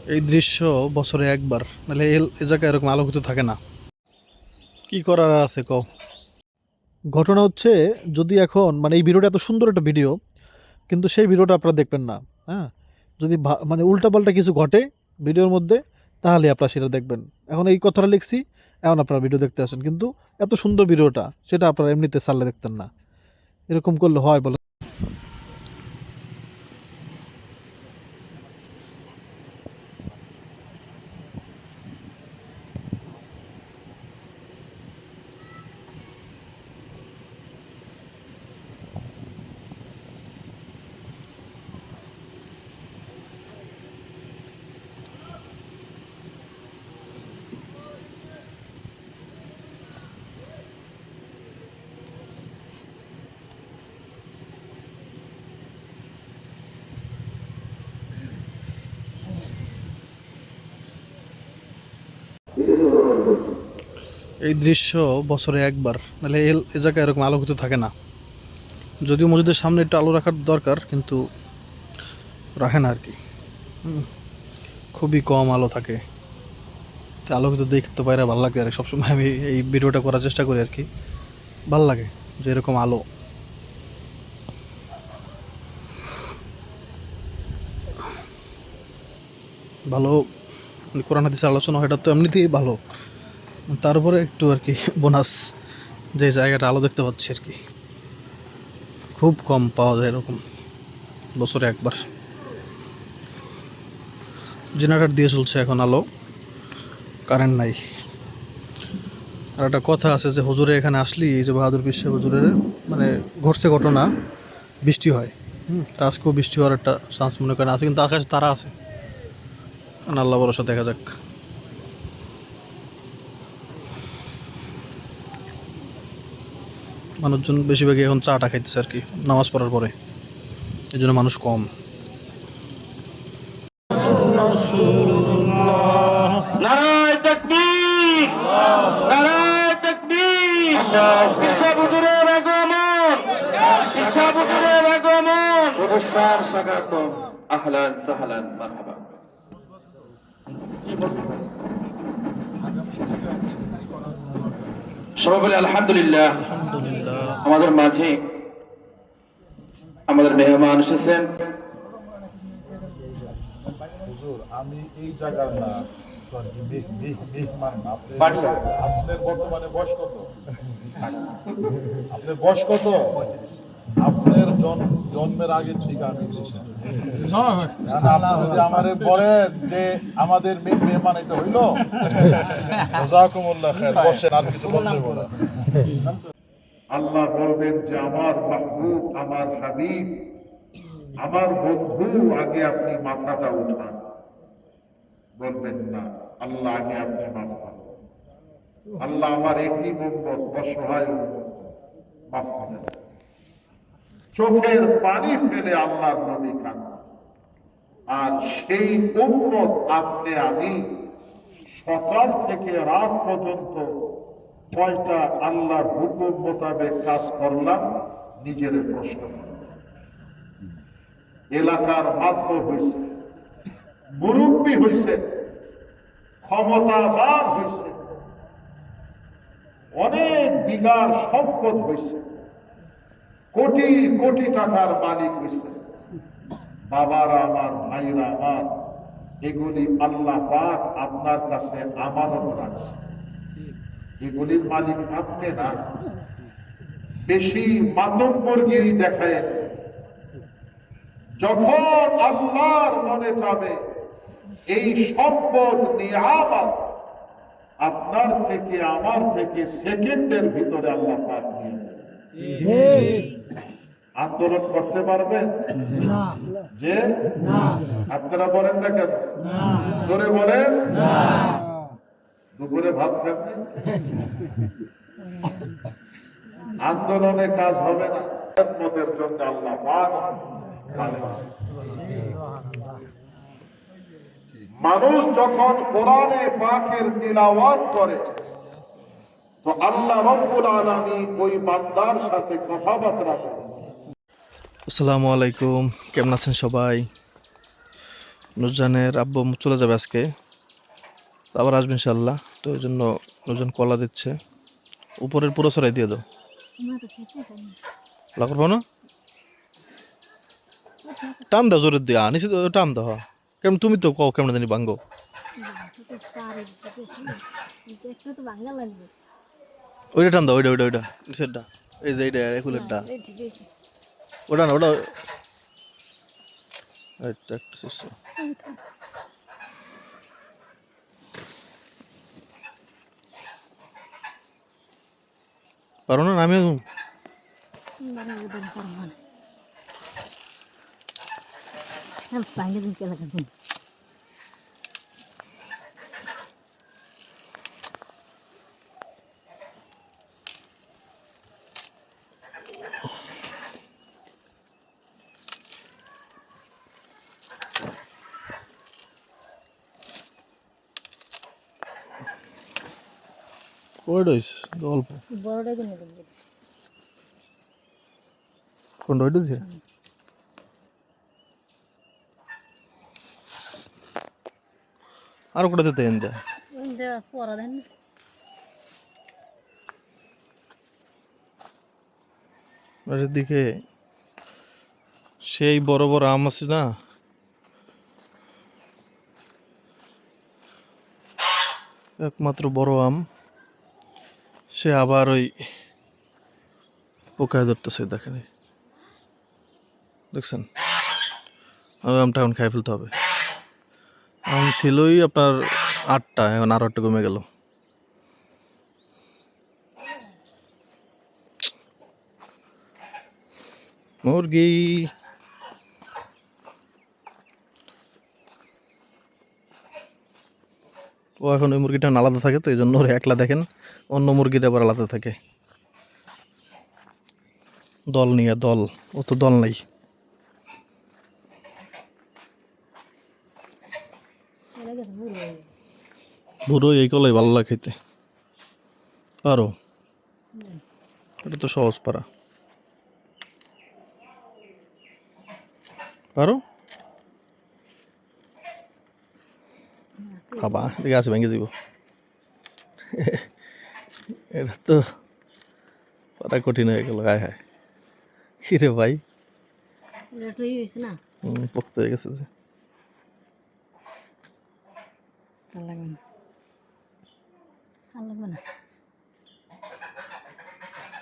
এই দৃশ্য বছরে একবার, নাহলে এ জায়গায় এরকম আলোকিত থাকে না। কি করার আর আছে কও? ঘটনা হচ্ছে, যদি এখন মানে এই ভিডিওটা এত সুন্দর একটা ভিডিও, কিন্তু সেই ভিডিওটা আপনারা দেখবেন না। হ্যাঁ, যদি মানে উল্টাপাল্টা কিছু ঘটে ভিডিওর মধ্যে, তাহলে আপনারা সেটা দেখবেন। এখন এই কথাটা লিখছি, এখন আপনারা ভিডিও দেখতে আসেন, কিন্তু এত সুন্দর ভিডিওটা সেটা আপনারা এমনিতে চাললে দেখতেন না। এরকম করলে হয় বলে? এই দৃশ্য বছরে একবার, নাহলে এ জায়গায় এরকম আলোকিত থাকে না। যদিও মসজিদের সামনে একটু আলো রাখার দরকার, কিন্তু রাখে না আর কি। খুবই কম আলো থাকে, তা আলোকিত দেখতে পাইরা ভালো লাগে আর কি। সবসময় আমি এই ভিডিওটা করার চেষ্টা করি আর কি। ভাল লাগে যে এরকম আলো। ভালো মানে কোরআন হাদিসের আলোচনা হয়, এটা তো এমনিতেই ভালো। তারপরে একটু আর কি বোনাস, যে জায়গাটা আলো দেখতে পাচ্ছি আর কি। খুব কম পাওয়া যায় এরকম, বছরে একবার। জেনারেটর দিয়ে চলছে এখন আলো, কারেন্ট নাই। আর একটা কথা আছে যে হুজুরে এখানে আসলি, এই যে বাহাদুর পীর সাহেব হুজুরের মানে ঘটছে ঘটনা, বৃষ্টি হয়। তা আজকেও বৃষ্টি হওয়ার একটা চান্স মনে করেন আছে, কিন্তু আকাশে তারা আছে। আল্লাহ ভরসা, দেখা যাক। মানুষজন বেশিরভাগই এখন চাটা খাইতেছে আর কি, নামাজ পড়ার পরে। এই জন্য মানুষ কম। নারায়ে তাকবীর, নারায়ে তাকবীর। ঈশা হুজুরের আগমন, ঈশা হুজুরের আগমন। শুভেচ্ছার স্বাগতম, আহলান সাহলান মারহাবা। সবাই বলে আলহামদুলিল্লাহ। আলহামদুলিল্লাহ। আমাদের মাঝে আমাদের মেহমান এসেছেন। হুজুর, আমি এই জায়গার না, মেহমান না। পাটনা। আপনার বর্তমানে বয়স কত? আপনার বয়স কত? আপনার জন্মের আগে ঠিক আমি এসেছি। আপনি যদি আমারে বলেন যে আমাদের মেহমান এটা হইল, জাযাকুমুল্লাহ খায়র, বসেন, আর কিছু বলতে হবে না। আল্লাহ বলবেন যে আমার মাহবুব, আমার হাবিব, আমার বন্ধু, আগে আপনি মাথাটা উঠান। বলবেন না, আল্লাহ আগে আপনি মাফ করেন। আল্লাহ আমার একই উম্মত, অসহায় উম্মত, মাফ করেন। চোখের পানি ফেলে আল্লাহর নবী কাঁদেন। আর সেই উম্মত আপনি আমি সকাল থেকে রাত পর্যন্ত কয়টা আল্লাহর হুকুম মোতাবেক কাজ করলাম, নিজের প্রশ্ন করেন। এলাকার মাত্র হয়েছে, মুরব্বী হয়েছে, ক্ষমতাবান হয়েছে, অনেক বিঘার সম্পদ হয়েছে, কোটি কোটি টাকার মালিক হয়েছে। বাবারা আমার, ভাইরা আমার, এগুলি আল্লাহ পাক আপনার কাছে আমানত রাখছে। এগুলির মালিক আপনি না। বেশি মাতব্বরগিরি দেখায় যখন আল্লাহর মনে চাবে এই সম্পদ নিয়ামত আপনার থেকে আমার থেকে সেকেন্ডের ভিতরে আল্লাহ পাক নিয়ে যাবে। আন্দোলন করতে পারবেন যে? আপনারা বলেন না কেন? জোরে বলেন। দুপুরে ভাত খাবেন, আন্দোলনে কাজ হবে না। মতের জন্য আল্লাহ পাক মানুষ যখন কোরআনে পাকের তিলাওয়াত করে, তো আল্লাহ রব্বুল আলামিন ওই বান্দার সাথে কথাবার্তা বলে। আসসালামু আলাইকুম, কেমন আছেন সবাই? নুরজানের আব্বু চলে যাবে আজকে, আবার আসবে ইনশাল্লাহ। তো ওই জন্য নুরজান কলা দিচ্ছে। উপরের পুরো সরাই দিয়ে দাও। লাগার পাও না, টান দাও জোরের দিয়া, নিচে টান দাও। হ্যাঁ কেমন তুমি তো কও কেমন জানি ভাঙ্গো। ওইটা টান দাও, ওইটা নিচেরটা, এই যে এইটা একুলেরটা, ওটা না ওটা, এটা একটা শিষ্য। পারো না নামিয়ে ওইটা হয়েছে অল্প, কোনটা ওইটা দিয়ে আরো কোটা দিতে এন দেয়। এর দিকে সেই বড় বড় আম আছে না, একমাত্র বড় আম, সে আবার ওই পোকায় ধরতেছে। দেখেন দেখছেন, ওই আমটা এখন খাই ফেলতে হবে। আম ছিলই আপনার 8টা, এখন আরো 8টা কমে গেল। মুরগি ও এখন ওই মুরগিটা আলাদা থাকে, তো এই জন্য ওর একলা দেখেন, অন্য মুরগিটা আবার আলাদা থাকে দল নিয়ে। দল, ও তো দল নাই। বুড়ো এই কলাই ভালো লাগে খেতে। পারো, এটা তো সহজ পারা। পারো বাবা, দেখে আছে ভেঙে দিব। এটা তো পারা কঠিন হয়ে গেল। হায় হায়, কিরে ভাই, পোক্ত হয়ে গেছে যে।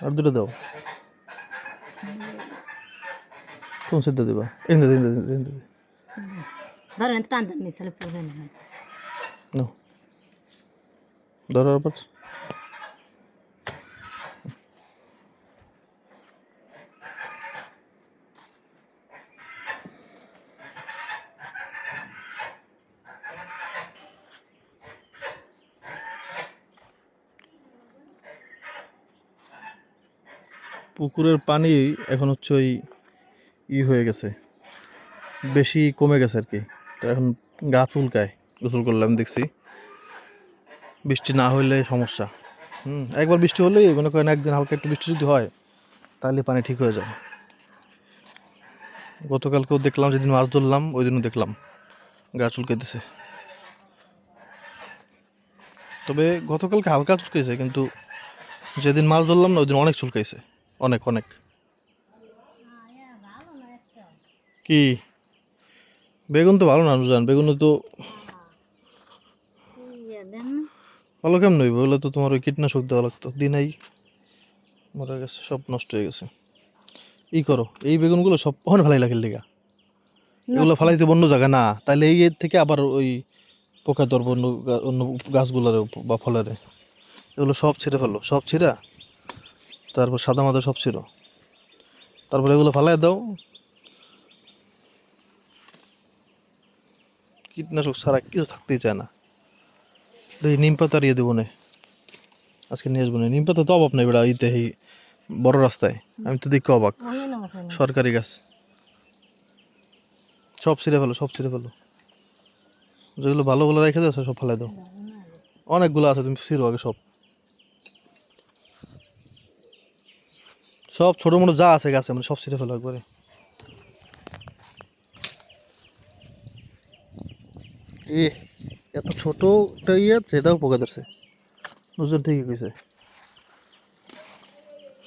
আর দুটো দাও, কোন সিদ্ধ দিবা? এনে দে, নাও ধরো আবার। পুকুরের পানি এখন হচ্ছে ওই হয়ে গেছে, বেশি কমে গেছে আর কি। তো এখন গা চুলকায় গোসল করলে, আমি দেখছি। বৃষ্টি না হইলে সমস্যা। একবার বৃষ্টি হলেই মনে করেন, একদিন হালকা একটু বৃষ্টি যদি হয় তাহলে পানি ঠিক হয়ে যায়। গতকালকেও দেখলাম, যেদিন মাছ ধরলাম ওই দিনও দেখলাম গা চুলকাইতেছে। তবে গতকালকে হালকা চুলকাইছে, কিন্তু যেদিন মাছ ধরলাম না ওই দিন অনেক চুলকাইছে, অনেক অনেক। কি বেগুন তো ভালো না জান, বেগুন তো ভালো কেমন হইব? ওগুলো তো তোমার ওই কীটনাশক দেওয়া লাগতো, দিনেই মরে গেছে, সব নষ্ট হয়ে গেছে। ই করো, এই বেগুনগুলো সব ওখানে ফেলাই লাগের লেগা, এগুলো ফেলাইতে অন্য জায়গা না, তাহলে এই এর থেকে আবার ওই পোকা ধরবো অন্য অন্য গাছগুলোর বা ফলের। এগুলো সব ছিঁড়ে ফেলো, সব ছিঁড়া, তারপর সাদা মাদা সব ছিঁড়ো, তারপর এগুলো ফেলাই দাও। কীটনাশক ছাড়া কিছু থাকতেই চায় না। এই নিম পাতা ইয়ে দেবো না, আজকে নিয়ে আসবো না। নিম পাতা তো অভাব নেই বেড়া, ইতে এই বড় রাস্তায়, আমি তো দেখি অবাক। সরকারি গাছ সব ছিঁড়ে ফেলো, সব ছিঁড়ে ফেলো, যেগুলো ভালোগুলো রেখে দিয়েছো সব ফেলাই দাও। অনেকগুলো আছে, তুমি ছিঁড়ো আগে সব। সব ছোটো মোটো যা আছে গাছে মানে সব ছিঁড়ে ফেলো একবারে। এ এত ছোট একটা ইয়ে সেটাও পোকা ধরছে। নজর ঠিকই কইছে,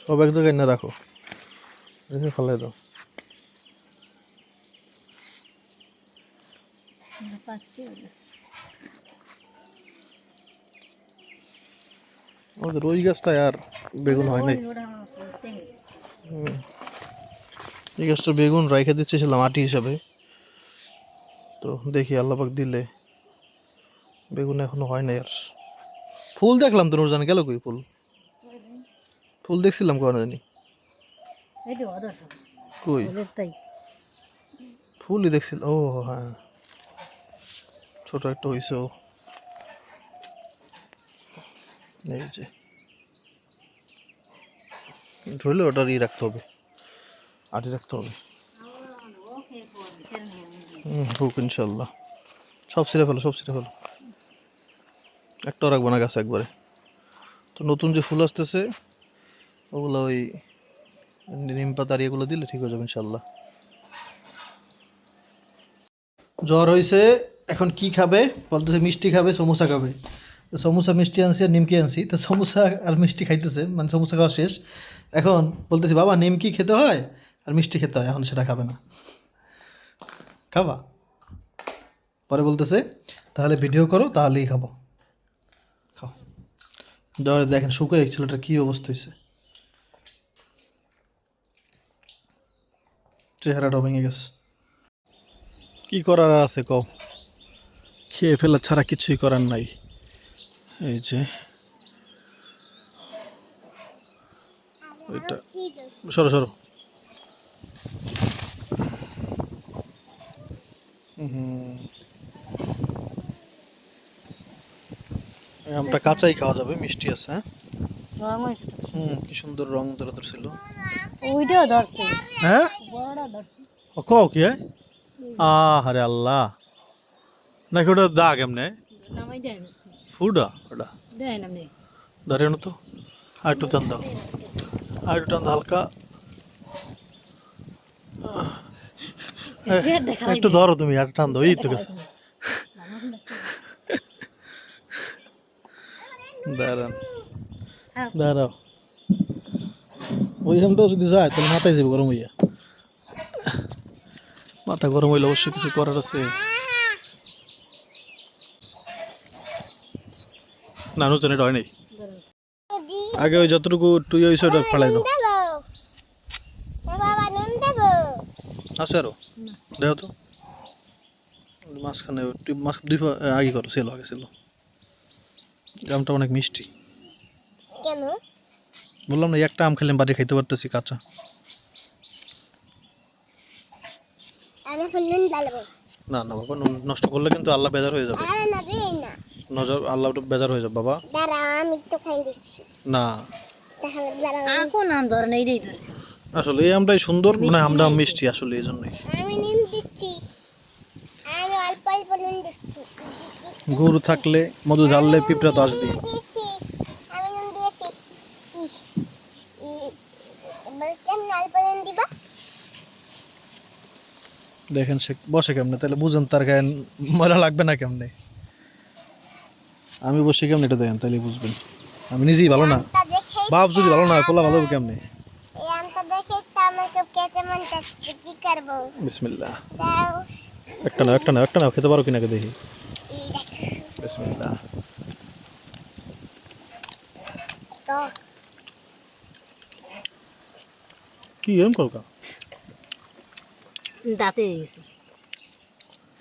সব এক জায়গায় না রাখো, রেখে ফেলাই দাও। আমাদের ওই গাছটায় আর বেগুন হয় নাই। এই গাছটা বেগুন রাইখে দিচ্ছিলাম আটি হিসাবে, তো দেখি আল্লাপাক দিলে বেগুন এখনো হয় নাই। আর ফুল দেখলাম তো, নুরজান গেল কই ফুল? ফুল দেখছিলাম কেন জানি কই, ফুলই দেখছিল। ও হ্যাঁ, ছোট একটা হইছে। ও এই যে ধরলে ওটার ই রাখতে হবে, আটি রাখতে হবে। হোক ইনশাল্লাহ। সব ছিঁড়ে ফেলো, সব ছিঁড়ে ফেলো, একটাও রাখবো না গাছে একবারে। তো নতুন যে ফুল আসতেছে ওগুলো ওই নিম পাতা এগুলো দিলে ঠিক হয়ে যাবে ইনশাল্লাহ। জ্বর হয়েছে, এখন কি খাবে বলতেছে, মিষ্টি খাবে, সমোসা খাবে। তো সমোসা মিষ্টি আনছি আর নিমকি আনছি, তো সমোসা আর মিষ্টি খাইতেছে, মানে সমোসা খাওয়া শেষ। এখন বলতেছি বাবা নিমকি খেতে হয় আর মিষ্টি খেতে হয়, এখন সেটা খাবে না। খাবা? পরে বলতেছে তাহলে ভিডিও করো তাহলেই খাবো। খাও। জ্বরে দেখেন শুকিয়ে ছেলেটার কী অবস্থা হয়েছে, চেহারাটা ভেঙে গেছে। কি করার আর আছে কও, খেয়ে ফেলা ছাড়া কিছুই করার নাই। এই যে ওইটা, সরো সরো। এই আমটা কাঁচাই খাওয়া যাবে, মিষ্টি আছে। হ্যাঁ কি সুন্দর রং ধরে ধরছিল। ওইটাও ধরছে, হ্যাঁ বড়টা ধরছে। ও কও কি হয়? আরে আল্লাহ, নাকি ওটা দাগ এমনি নামাই দেয় মিষ্টি ফুডা ওটা দেয় না নেই ধরে না তো। আর একটু টান দাও, আর একটু টান দাও হালকা। একটু ধরো তুমি, আর টান দাও, এই তো গেছে। দাঁড়ান দাঁড়াও, ওই আমটাও যদি যায় তাহলে মাথায় যাবে গরম হইয়া। মাথা গরম হইলে অবশ্যই কিছু করার আছে। না নুন এটা হয় নাই, আগে ওই যতটুকু তুই হয়েছে ওটা ফেলাই দাও। আছে আরো দেখো তো, মাঝখানে মাছ দুই আগে করো, ছিল আগে ছিল। আমটা অনেক মিষ্টি, কেন বললাম না একটা আম খেলে বাড়ি খাইতে পারতেছি কাঁচা। আমি এখন নুন ডালবো না না বাবা, নুন নষ্ট করলে কিন্তু আল্লাহ বেজার হয়ে যাবে। আরে না দেই না নজর আল্লাহ বেজার হয়ে যাবে বাবা। দাঁড়া আমি তো খাই দিচ্ছি না তাহলে দাঁড়া এখন আম ধরে না এইটাই ধরে। আসলে এই আমটাই সুন্দর, মানে আমটা মিষ্টি আসলে এই জন্যই। আমি নুন দিচ্ছি, আমি অল্প অল্প নুন দিচ্ছি। গরু থাকলে মধু ঢাললে পিঁপড়া তো আসবে। দিয়েছি আমি নুন দিয়েছি। বলতাম না অল্প নুন দিবা। দেখেন সে বসে কেমনে, তাহলে বুঝেন তার গায়ে ময়লা লাগবে না কেমনে। আমি বসে কেমনে এটা দেখেন, তাহলে বুঝবেন। আমি নিজেই ভালো না, আমটা দেখেই বাপ যদি ভালো না হয় পোলা ভালো হবে কেমনে। এই আমটা দেখেই তো আমাকে খেতে মন চাচ্ছে, কি করবো? বিসমিল্লাহ। দাও একটা নাও একটা নাও একটা নাও, খেতে পারো কিনা দেখি। এই দেখো বিসমিল্লাহ। তো কি এরকম করো কা? দাঁতে গেছে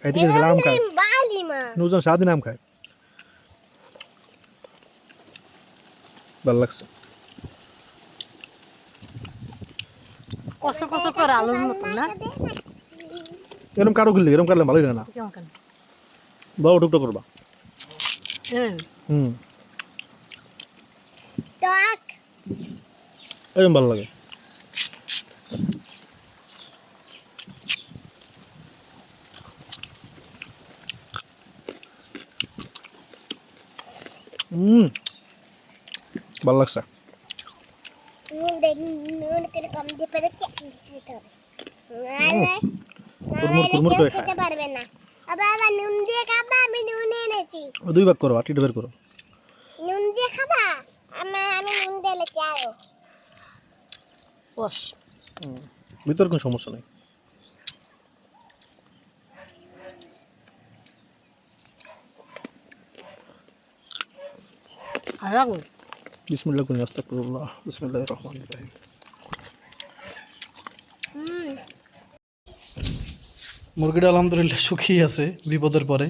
খাইতে গেলে আম খায়, বালি মা নুজন সারাদিন আম খায়, ভালো লাগছে। কসর কসর করে আলুর মতন না, এরকম কারো গেলে এরকম কাটলে ভালোই লাগে না। কেমন কেন বাবা টুকটো করবা। হুম টক এরকম ভালো লাগে। ভালো লাগছে। নুন করে কম দিয়ে পেরেছি কুরমুর কুরমুর করে খায়। খেতে পারবে না। আবার আবার নুন দিয়ে খাবা, আমি নুন এনেছি। ও দুই ভাগ করো, আটিটা বের করো। নুন দিয়ে খাবা, আমি নুন দিয়ে এনেছি আরো। বস ভিতর কোনো সমস্যা নেই। আলাগো বিসমিল্লাহ কুনি আস্তাগফিরুল্লাহ, বিসমিল্লাহির রহমানির রহিম। মুরগিটা আলহামদুলিল্লাহ সুখী আছে বিপদের পরে।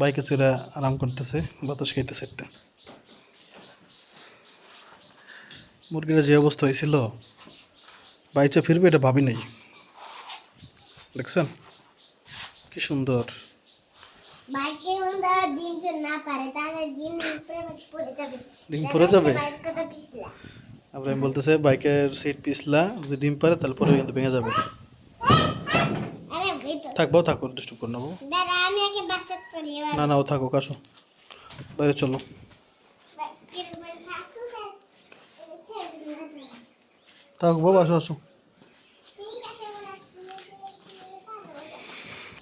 বাইকে চড়ে আরাম করতেছে, বাতাস খাইতেছে একটা। মুরগিটা যে অবস্থা হয়েছিল, বাইচে ফিরবে এটা ভাবি নাই। দেখছেন কি সুন্দর। বাইকে মধ্যে ডিম যে না পারে, তাহলে ডিম উপরে পড়ে যাবে। ডিম পড়ে যাবে? বাইক কত পিছলা। আব্রাহিম বলতেছে বাইকের সিট পিছলা, যদি ডিম পারে তারপরে কিন্তু ভেঙে যাবে। আরে ভেটো থাকবো, থাকো, ডিস্টার্ব করে নেবো। দাদা, আমি আগে বাসাত করি এবার। না না, ও থাকো, আসো বাইরে চলো। বাইকের উপরে থাকুক আর থাকো বাবা, আসো আসো। ঠিক আছে বলা।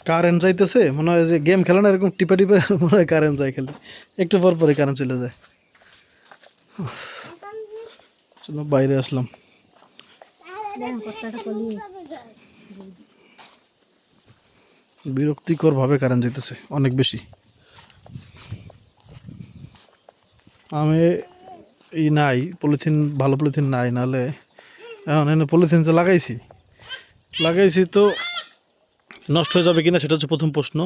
কারেন্ট যাইতেছে মনে হয়, যে গেম খেলে না এরকম টিপে টিপে মনে হয় কারেন্ট যায়, খেলে একটু পর পরে কারেন্ট চলে যায়। চলো বাইরে আসলাম। বিরক্তিকর ভাবে কারেন্ট যেতেছে অনেক বেশি। আমি এই নাই পলিথিন, ভালো পলিথিন নাই, নাহলে এখন এনে পলিথিন যে লাগাইছি তো নষ্ট হয়ে যাবে কিনা সেটা হচ্ছে প্রথম প্রশ্ন।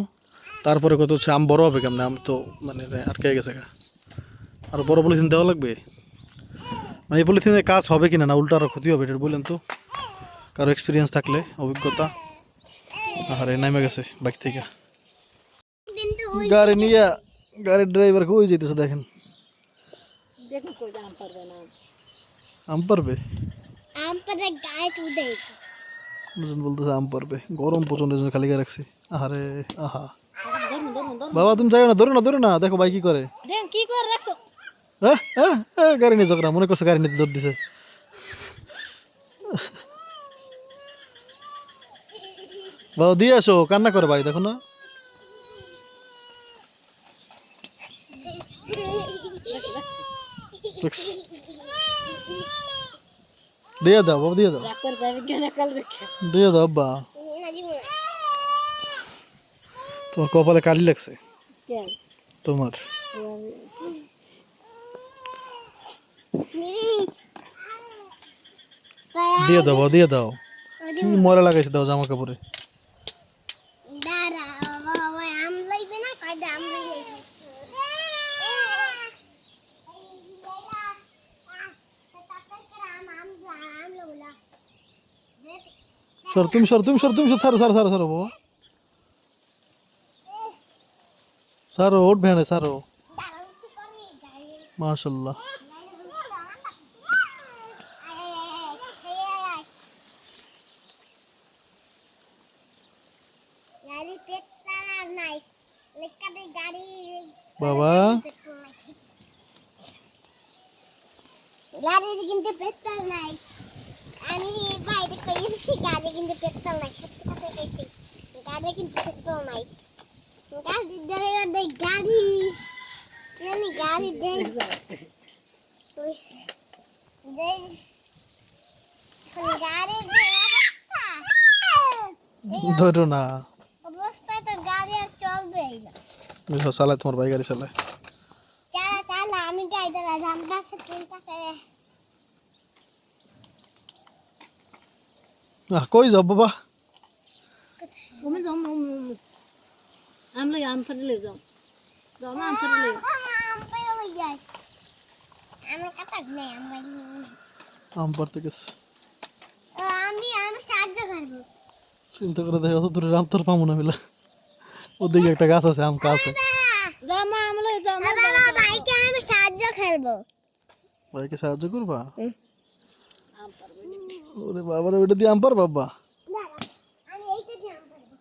তারপরে কত হচ্ছে আম বড় হবে কেমন, আম তো মানে আটকে গেছে গা, আর বড় পলিথিন দেওয়া লাগবে। মানে এই পলিথিনের কাজ হবে কিনা, না উল্টো আরও ক্ষতি হবে, এটা বললেন তো কারো এক্সপিরিয়েন্স থাকলে, অভিজ্ঞতা। আরে নামে গেছে বাইক থেকে কিন্তু গাড়ি নিয়ে, গাড়ির ড্রাইভার কই যেতেছে দেখেন। দেখুন কই জাম পারবে না। আম পারবে? আম পাতা গায়ে টুদে। দুজন বলতেছে আম পারবে, গরম প্রচন্ড জন্য খালি গায়ে রাখছি। আহারে আহা, ধরুন ধরুন ধরুন বাবা তুমি যাই না, ধরো না, দেখো ভাই কি করে। দেখুন কি করে রাখছো। হ্যাঁ হ্যাঁ হ্যাঁ, গাড়ি নিয়ে ঝগড়া, মনে করছে গাড়ি নিতে দৌড় দিছে। বাবা দিয়ে আসো, কান্না করে ভাই, দেখো না। রাখছি। দিয়ে দাও বাবা, দিয়ে দাও, রাগ করে যাবে কেন কাল রেখে। দিয়ে দাও আব্বা। না দিব না। তোমার কপালে কালি লাগছে কেন তোমার। নিবি। দিয়ে দাও বাবা, দিয়ে দাও। কি মরা লাগাইছে দাও জামা কাপড়ে। দাঁড়া, বাবা আম লইবে না, কয়টা আম লইবে। সর তুমি, সারো বাবা, সারো, উঠবে না, সারো। মাশাল্লাহ। গাড়ি পেট্রোল আর নাই, লেখাতে গাড়ি বাবা গাড়ির কিন্তু পেট্রোল নাই। আমি বাইরে কইছি গাড়ি কিন্তু পেট্রোল নাই, সত্যি কথা কইছি, গাড়ি কিন্তু পেট্রোল নাই। গাড়ি ড্রাইভার দেখ গাড়ি, আমি গাড়ি দেখ কইছি যে গাড়ির যে অবস্থা, ধরো না, অবস্থায় তো গাড়ি আর চলবেই না। চালায় তোমার ভাই গাড়ি চালায়। চালা চালা, আমি গাড়িতে রাজাম পাশে তিন পাশে। কই যাও বাবা? ওমে যাও আম লই আম ফাটলে যাও যাও না আম ফাটলে আম পেয়ে হয়ে যায়, আমি কাটাক নেই, আম পারতে গেছে। আমি সাহায্য করবো। চিন্তা করে দেখো, অত দূরে রাম তোর পাবো না মিলা। ওদিকে একটা গাছ আছে, আম গাছ আছে। যাও মা আম লই যাও মা বাবা বাইকে আমি সাহায্য খেলবো। ভাইকে সাহায্য করবা? আম পারবে ওরে বাবা রে, ওইটা দিয়ে আম পার বাবা? আমি এইটা দিয়ে আম পারবো।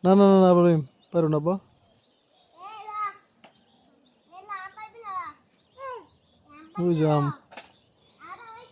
না না না না, পারো না বা। আম পারবি না। ওই যে আম। আর ওই